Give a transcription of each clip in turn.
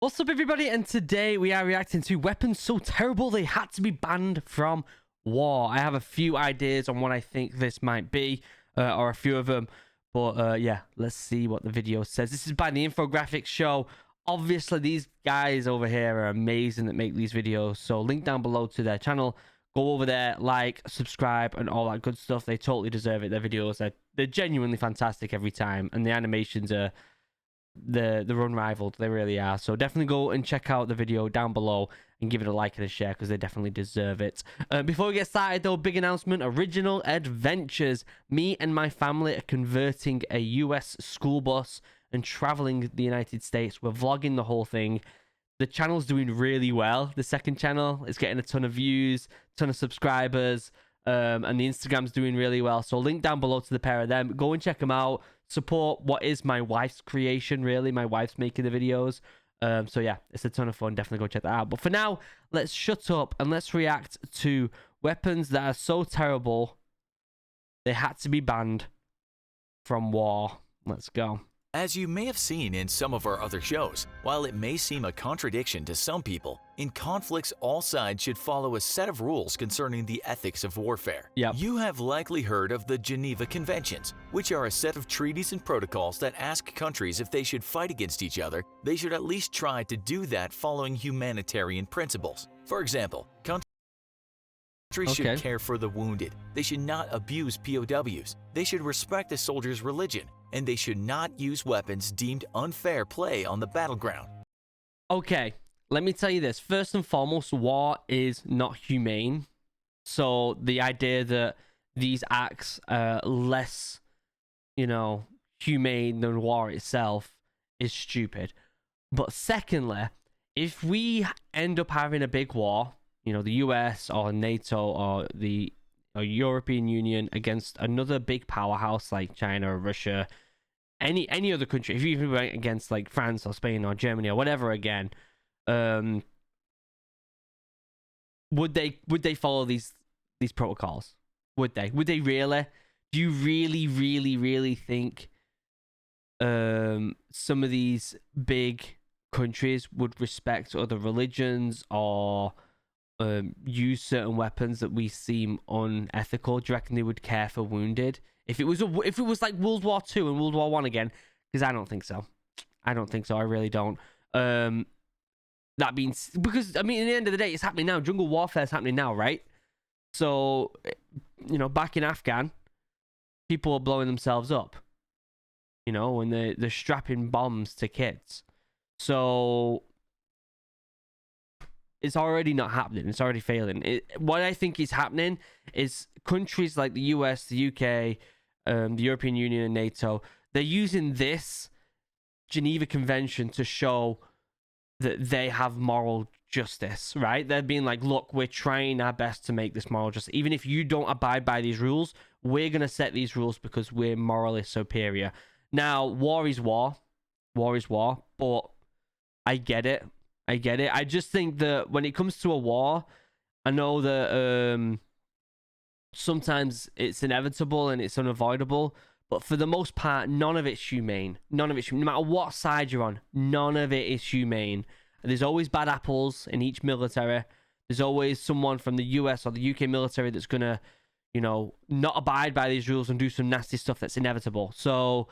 What's up, everybody? And today we are reacting to weapons so terrible they had to be banned from war. I have a few ideas on what I think this might be, or a few of them. But yeah, let's see what the video says. This is by the Infographics Show. Obviously, these guys over here are amazing that make these videos. So link down below to their channel. Go over there, like, subscribe, and all that good stuff. They totally deserve it. Their videos, they're genuinely fantastic every time. And the animations are... they're unrivaled. They really are. So definitely go and check out the video down below and give it a like and a share because they definitely deserve it. Before we get started though, big announcement: Original Adventures. Me and my family are converting a US school bus and traveling the United States. We're vlogging the whole thing. The channel's doing really well. The second channel is getting a ton of views, ton of subscribers, and the Instagram's doing really well. So link down below to the pair of them. Go and check them out. Support what is my wife's creation, really. My wife's making the videos. So yeah, it's a ton of fun. Definitely go check that out. But for now, let's shut up and let's react to weapons that are so terrible they had to be banned from war. Let's go. As you may have seen in some of our other shows, while it may seem a contradiction to some people, in conflicts all sides should follow a set of rules concerning the ethics of warfare. Yep. You have likely heard of the Geneva Conventions, which are a set of treaties and protocols that ask countries if they should fight against each other, they should at least try to do that following humanitarian principles. For example, countries should care for the wounded, they should not abuse POWs, they should respect a soldier's religion, and they should not use weapons deemed unfair play on the battleground. Okay, let me tell you this. First and foremost, war is not humane. So the idea that these acts are less, humane than war itself is stupid. But secondly, if we end up having a big war, the US or NATO or the European Union against another big powerhouse like China or Russia, any other country, if you even went against like France or Spain or Germany or whatever again, would they follow these protocols? Would they really? Do you really think some of these big countries would respect other religions or use certain weapons that we seem unethical? Do you reckon they would care for wounded? If it was like World War II and World War I again, because I don't think so. I really don't. That means, because in the end of the day, it's happening now. Jungle warfare is happening now, right? So, back in Afghan, people are blowing themselves up. When they're strapping bombs to kids. So it's already not happening. It's already failing. What I think is happening is countries like the US, the UK, the European Union, and NATO, they're using this Geneva Convention to show that they have moral justice, right? They're being like, look, we're trying our best to make this moral justice. Even if you don't abide by these rules, we're going to set these rules because we're morally superior. Now, war is war. War is war. But I get it. I just think that when it comes to a war, I know that sometimes it's inevitable and it's unavoidable, but for the most part, none of it's humane. No matter what side you're on, none of it is humane. There's always bad apples in each military. There's always someone from the US or the UK military that's gonna, not abide by these rules and do some nasty stuff that's inevitable. So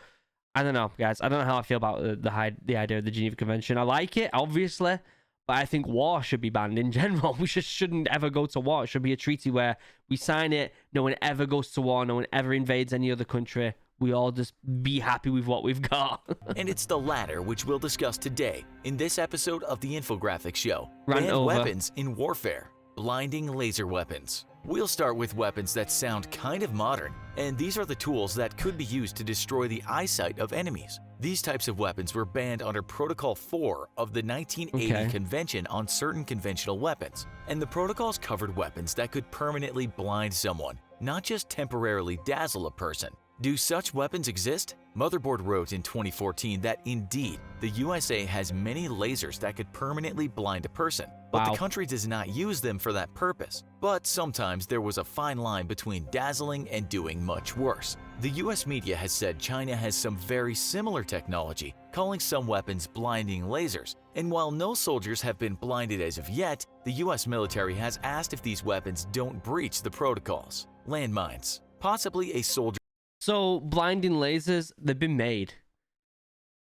I don't know, guys. I don't know how I feel about the idea of the Geneva Convention. I like it, obviously, but I think war should be banned in general. We just shouldn't ever go to war. It should be a treaty where we sign it, no one ever goes to war, no one ever invades any other country. We all just be happy with what we've got. And it's the latter which we'll discuss today in this episode of the Infographics Show. Rant over. Weapons in warfare. Blinding laser weapons. We'll start with weapons that sound kind of modern, and these are the tools that could be used to destroy the eyesight of enemies. These types of weapons were banned under Protocol 4 of the 1980 Convention on Certain Conventional Weapons, and the protocols covered weapons that could permanently blind someone, not just temporarily dazzle a person. Do such weapons exist? Motherboard wrote in 2014 that indeed, the USA has many lasers that could permanently blind a person, but the country does not use them for that purpose. But sometimes there was a fine line between dazzling and doing much worse. The US media has said China has some very similar technology calling some weapons blinding lasers. And while no soldiers have been blinded as of yet, the US military has asked if these weapons don't breach the protocols. Landmines. Possibly a soldier. So blinding lasers, they've been made.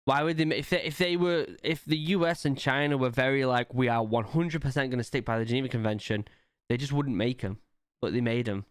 Why would they? If the US and China were very like, we are 100% going to stick by the Geneva Convention, they just wouldn't make them, but they made them.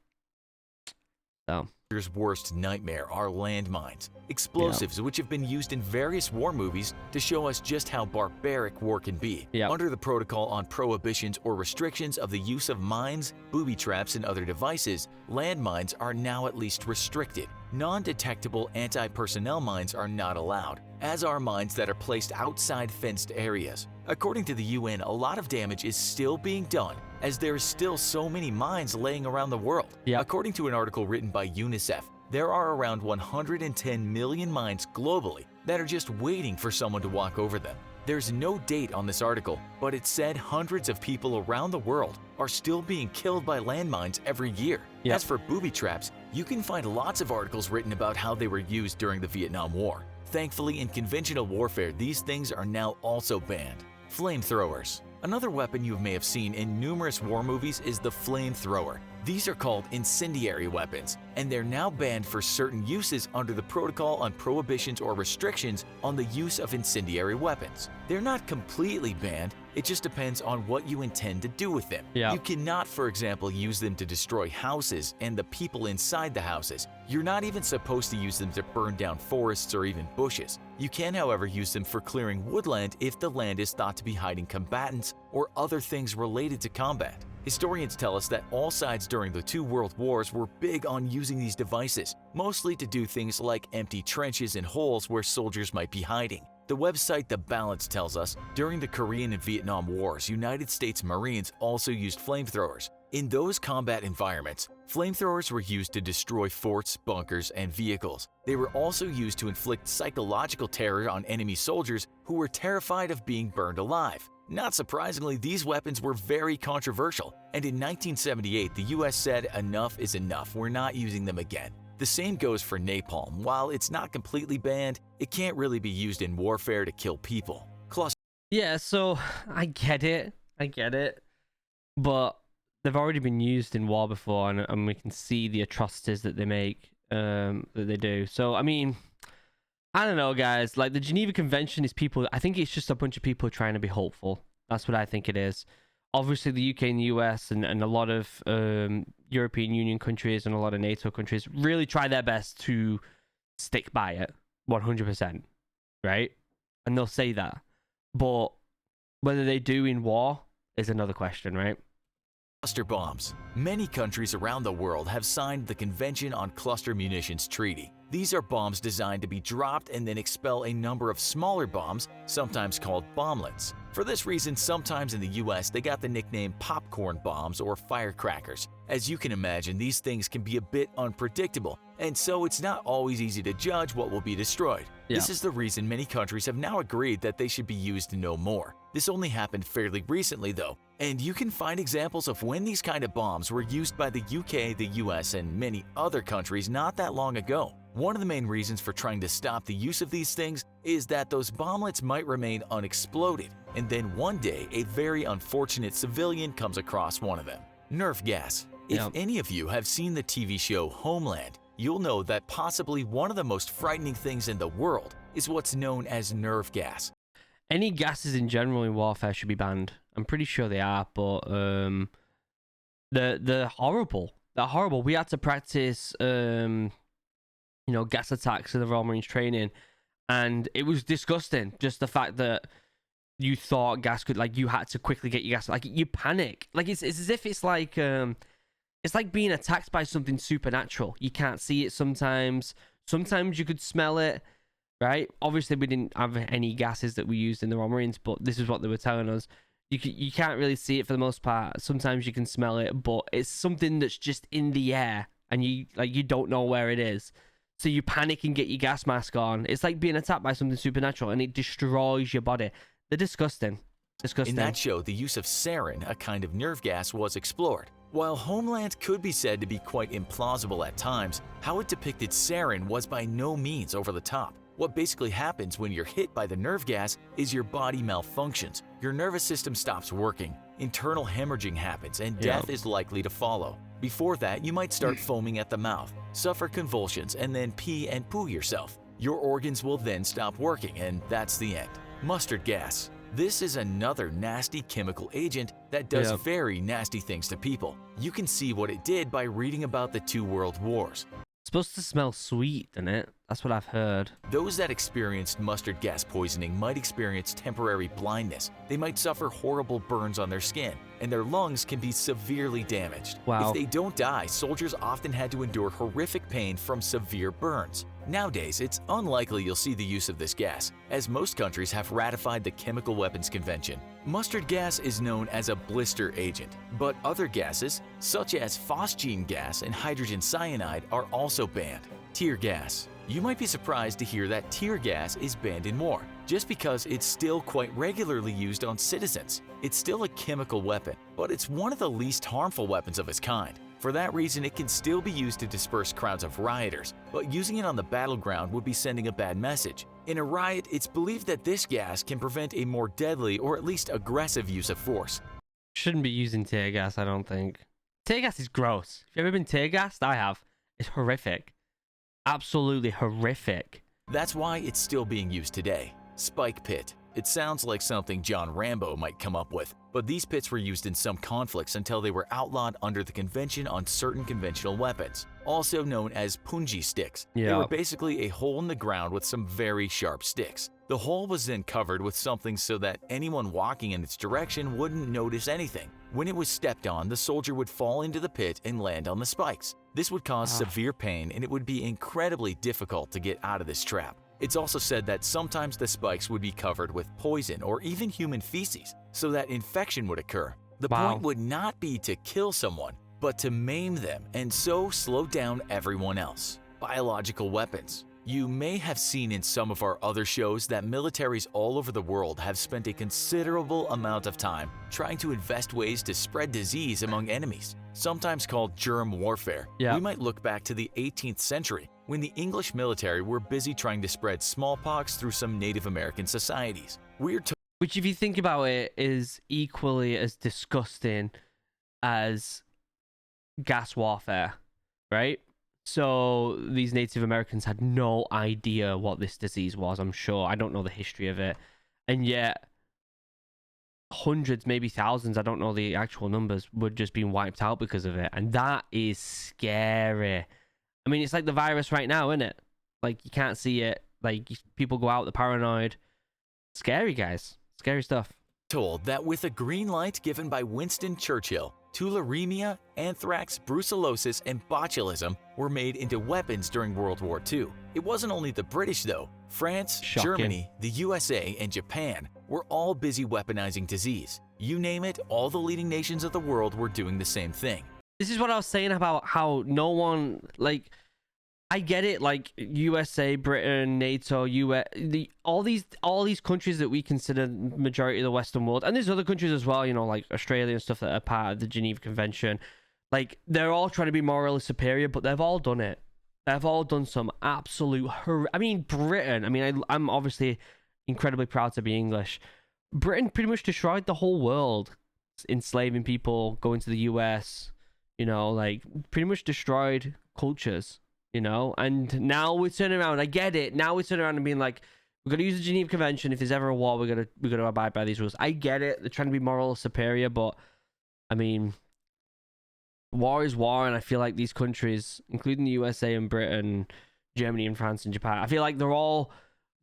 So. Worst nightmare are landmines, explosives which have been used in various war movies to show us just how barbaric war can be. Under the protocol on prohibitions or restrictions of the use of mines, booby traps, and other devices, landmines are now at least restricted. Non-detectable anti-personnel mines are not allowed, as are mines that are placed outside fenced areas. According to the UN, a lot of damage is still being done, as there are still so many mines laying around the world. According to an article written by UNICEF, there are around 110 million mines globally that are just waiting for someone to walk over them. There's no date on this article, but it said hundreds of people around the world are still being killed by landmines every year. As for booby traps, you can find lots of articles written about how they were used during the Vietnam War. Thankfully, in conventional warfare, these things are now also banned. Flamethrowers. Another weapon you may have seen in numerous war movies is the flamethrower. These are called incendiary weapons, and they're now banned for certain uses under the Protocol on Prohibitions or Restrictions on the Use of Incendiary Weapons. They're not completely banned, it just depends on what you intend to do with them. You cannot, for example, use them to destroy houses and the people inside the houses. You're not even supposed to use them to burn down forests or even bushes. You can, however, use them for clearing woodland if the land is thought to be hiding combatants or other things related to combat. Historians tell us that all sides during the two world wars were big on using these devices, mostly to do things like empty trenches and holes where soldiers might be hiding. The website The Balance tells us, during the Korean and Vietnam Wars, United States Marines also used flamethrowers. In those combat environments, flamethrowers were used to destroy forts, bunkers, and vehicles. They were also used to inflict psychological terror on enemy soldiers who were terrified of being burned alive. Not surprisingly, these weapons were very controversial, and in 1978, the US said, "Enough is enough, we're not using them again." The same goes for napalm. While it's not completely banned, it can't really be used in warfare to kill people. Yeah, so I get it, but they've already been used in war before, and we can see the atrocities that they make, that they do. So, I mean, I don't know, guys. Like, the Geneva Convention is people... I think it's just a bunch of people trying to be hopeful. That's what I think it is. Obviously, the UK and the US and a lot of European Union countries and a lot of NATO countries really try their best to stick by it 100%, right? And they'll say that. But whether they do in war is another question, right? Cluster bombs. Many countries around the world have signed the Convention on Cluster Munitions Treaty. These are bombs designed to be dropped and then expel a number of smaller bombs, sometimes called bomblets. For this reason, sometimes in the US they got the nickname popcorn bombs or firecrackers. As you can imagine, these things can be a bit unpredictable, and so it's not always easy to judge what will be destroyed. This is the reason many countries have now agreed that they should be used no more. This only happened fairly recently though, and you can find examples of when these kind of bombs were used by the UK, the US, and many other countries not that long ago. One of the main reasons for trying to stop the use of these things is that those bomblets might remain unexploded, and then one day a very unfortunate civilian comes across one of them. Nerf gas. If any of you have seen the TV show Homeland, you'll know that possibly one of the most frightening things in the world is what's known as nerve gas. Any gases in general in warfare should be banned. I'm pretty sure they are, but they're horrible. They're horrible. We had to practice gas attacks in the Royal Marines training, and it was disgusting. Just the fact that you thought gas could, like, you had to quickly get your gas, like, you panic. Like, it's as if it's like being attacked by something supernatural. You can't see it sometimes. Sometimes you could smell it, right? Obviously, we didn't have any gases that we used in the Royal Marines, but this is what they were telling us. You can't really see it for the most part. Sometimes you can smell it, but it's something that's just in the air, and you don't know where it is. So you panic and get your gas mask on. It's like being attacked by something supernatural, and it destroys your body. They're disgusting. Disgusting. In that show, the use of sarin, a kind of nerve gas, was explored. While Homeland could be said to be quite implausible at times, how it depicted sarin was by no means over the top. What basically happens when you're hit by the nerve gas is your body malfunctions, your nervous system stops working, internal hemorrhaging happens, and death is likely to follow. Before that, you might start foaming at the mouth, suffer convulsions, and then pee and poo yourself. Your organs will then stop working, and that's the end. Mustard gas. This is another nasty chemical agent that does very nasty things to people. You can see what it did by reading about the 2 world wars. It's supposed to smell sweet, doesn't it? That's what I've heard. Those that experienced mustard gas poisoning might experience temporary blindness. They might suffer horrible burns on their skin, and their lungs can be severely damaged. Wow. If they don't die, soldiers often had to endure horrific pain from severe burns. Nowadays, it's unlikely you'll see the use of this gas, as most countries have ratified the Chemical Weapons Convention. Mustard gas is known as a blister agent, but other gases, such as phosgene gas and hydrogen cyanide, are also banned. Tear gas. You might be surprised to hear that tear gas is banned in war, just because it's still quite regularly used on citizens. It's still a chemical weapon, but it's one of the least harmful weapons of its kind. For that reason, it can still be used to disperse crowds of rioters, but using it on the battleground would be sending a bad message. In a riot, it's believed that this gas can prevent a more deadly or at least aggressive use of force. Shouldn't be using tear gas, I don't think. Tear gas is gross. If you've ever been tear gassed, I have. It's horrific. Absolutely horrific. That's why it's still being used today. Spike pit. It sounds like something John Rambo might come up with, but these pits were used in some conflicts until they were outlawed under the Convention on Certain Conventional Weapons, also known as punji sticks. They were basically a hole in the ground with some very sharp sticks. The hole was then covered with something so that anyone walking in its direction wouldn't notice anything. When it was stepped on, the soldier would fall into the pit and land on the spikes. This would cause severe pain, and it would be incredibly difficult to get out of this trap. It's also said that sometimes the spikes would be covered with poison or even human feces, so that infection would occur. The point would not be to kill someone, but to maim them and so slow down everyone else. Biological weapons. You may have seen in some of our other shows that militaries all over the world have spent a considerable amount of time trying to invest ways to spread disease among enemies, sometimes called germ warfare. We might look back to the 18th century, when the English military were busy trying to spread smallpox through some Native American societies. Which, if you think about it, is equally as disgusting as gas warfare, right? So these Native Americans had no idea what this disease was, I'm sure. I don't know the history of it. And yet, hundreds, maybe thousands, I don't know the actual numbers, were just being wiped out because of it. And that is scary. I mean, it's like the virus right now, isn't it? Like, you can't see it. Like, people go out, they're paranoid. Scary, guys. Scary stuff. Told that with a green light given by Winston Churchill, tularemia, anthrax, brucellosis, and botulism were made into weapons during World War II. It wasn't only the British, though. France, Germany, the USA, and Japan were all busy weaponizing disease. You name it, all the leading nations of the world were doing the same thing. This is what I was saying about how no one, like, I get it, like USA, Britain, NATO, all these countries that we consider majority of the Western world, and there's other countries as well, you know, like Australia and stuff that are part of the Geneva Convention. Like, they're all trying to be morally superior, but they've all done it. They've all done some absolute I mean, Britain, I mean, I'm obviously incredibly proud to be English. Britain pretty much destroyed the whole world, enslaving people, going to the US, you know, like, pretty much destroyed cultures. You know, and now we're turning around. I get it. Now we're turning around and being like, we're gonna use the Geneva Convention. If there's ever a war, we're gonna abide by these rules. I get it. They're trying to be moral superior, but I mean, war is war, and I feel like these countries, including the USA and Britain, Germany and France and Japan, I feel like they're all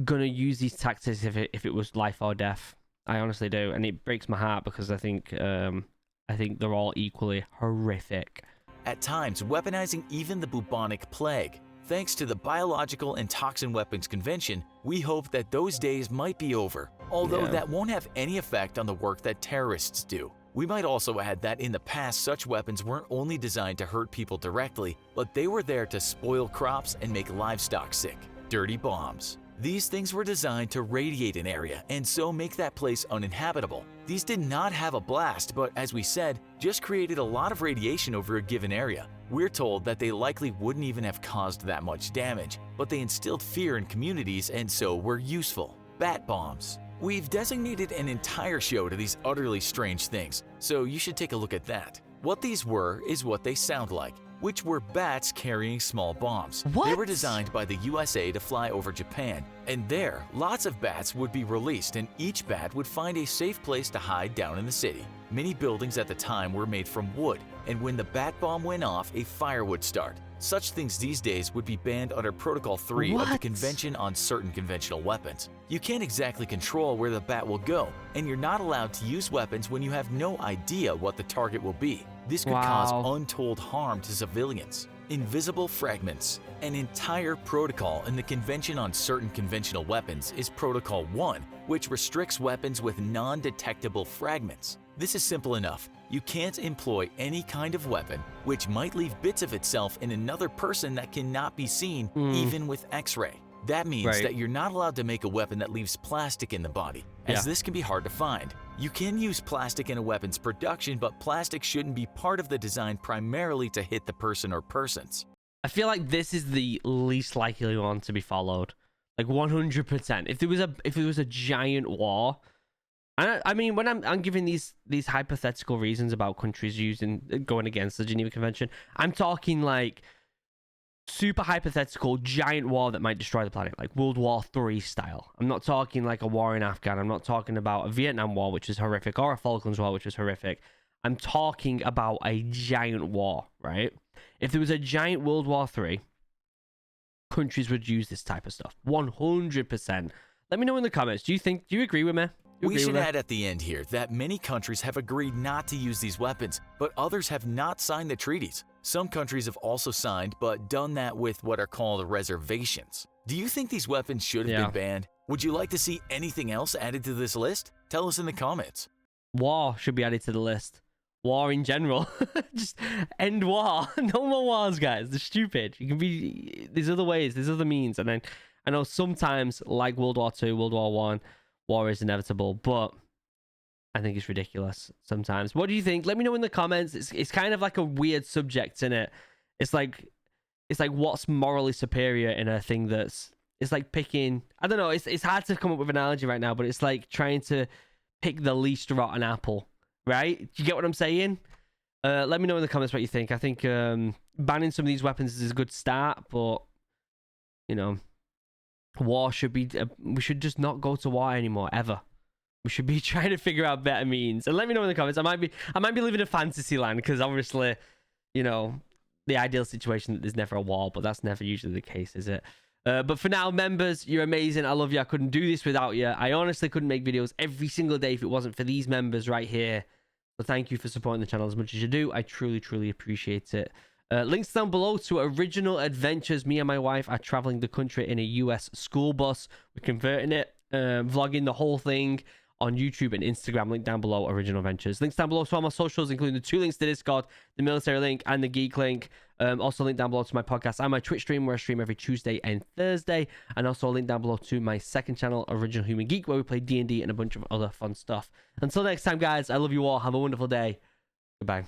gonna use these tactics if it was life or death. I honestly do, and it breaks my heart because I think they're all equally horrific. At times, weaponizing even the bubonic plague. Thanks to the Biological and Toxin Weapons Convention, we hope that those days might be over, although that won't have any effect on the work that terrorists do. We might also add that in the past, such weapons weren't only designed to hurt people directly, but they were there to spoil crops and make livestock sick. Dirty bombs. These things were designed to radiate an area and so make that place uninhabitable. These did not have a blast, but as we said, just created a lot of radiation over a given area. We're told that they likely wouldn't even have caused that much damage, but they instilled fear in communities and so were useful. Bat bombs. We've designated an entire show to these utterly strange things, so you should take a look at that. What these were is what they sound like, which were bats carrying small bombs. What? They were designed by the USA to fly over Japan, and there, lots of bats would be released and each bat would find a safe place to hide down in the city. Many buildings at the time were made from wood, and when the bat bomb went off, a fire would start. Such things these days would be banned under Protocol 3 of the What? Convention on Certain Conventional Weapons. You can't exactly control where the bat will go, and you're not allowed to use weapons when you have no idea what the target will be. This could cause Wow. untold harm to civilians. Invisible fragments. An entire protocol in the Convention on Certain Conventional Weapons is Protocol 1, which restricts weapons with non-detectable fragments. This is simple enough. You can't employ any kind of weapon which might leave bits of itself in another person that cannot be seen even with X-ray. That means Right. that you're not allowed to make a weapon that leaves plastic in the body, as Yeah. this can be hard to find. You can use plastic in a weapon's production, but plastic shouldn't be part of the design primarily to hit the person or persons. I feel like this is the least likely one to be followed. Like 100%. If there was a giant war, and I mean, when I'm giving these hypothetical reasons about countries going against the Geneva Convention, I'm talking like super hypothetical giant war that might destroy the planet, like World War III style. I'm not talking like a war in Afghan. I'm not talking about a Vietnam War, which is horrific, or a Falklands War, which is horrific. I'm talking about a giant war, right? If there was a giant World War III, countries would use this type of stuff. 100%. Let me know in the comments. Do you agree with me? We should add at the end here that many countries have agreed not to use these weapons, but others have not signed the treaties. Some countries have also signed, but done that with what are called reservations. Do you think these weapons should have been banned? Would you like to see anything else added to this list? Tell us in the comments. War should be added to the list. War in general. Just end war. No more wars, guys. They're stupid. You can be... There's other ways. There's other means. And then I know sometimes, like World War II, World War I, war is inevitable, but I think it's ridiculous sometimes. What do you think? Let me know in the comments. It's kind of like a weird subject, isn't it? It's like what's morally superior in a thing that's... It's like picking... I don't know. It's hard to come up with an analogy right now, but it's like trying to pick the least rotten apple, right? Do you get what I'm saying? Let me know in the comments what you think. I think banning some of these weapons is a good start, but, you know, war should be... we should just not go to war anymore, ever. We should be trying to figure out better means. And let me know in the comments. I might be living in fantasy land, because obviously, you know, the ideal situation that there's never a war, but that's never usually the case, is it? But for now, members, you're amazing. I love you. I couldn't do this without you. I honestly couldn't make videos every single day if it wasn't for these members right here. So thank you for supporting the channel as much as you do. I truly, truly appreciate it. Links down below to original adventures. Me and my wife are traveling the country in a US school bus. We're converting it, vlogging the whole thing on YouTube and Instagram. Link down below, original adventures. Links down below to all my socials, including the 2 links to Discord, the military link, and the geek link. Also link down below to my podcast and my Twitch stream, where I stream every Tuesday and Thursday. And also a link down below to my second channel, Original Human Geek, where we play D&D and a bunch of other fun stuff. Until next time, guys, I love you all. Have a wonderful day. Goodbye.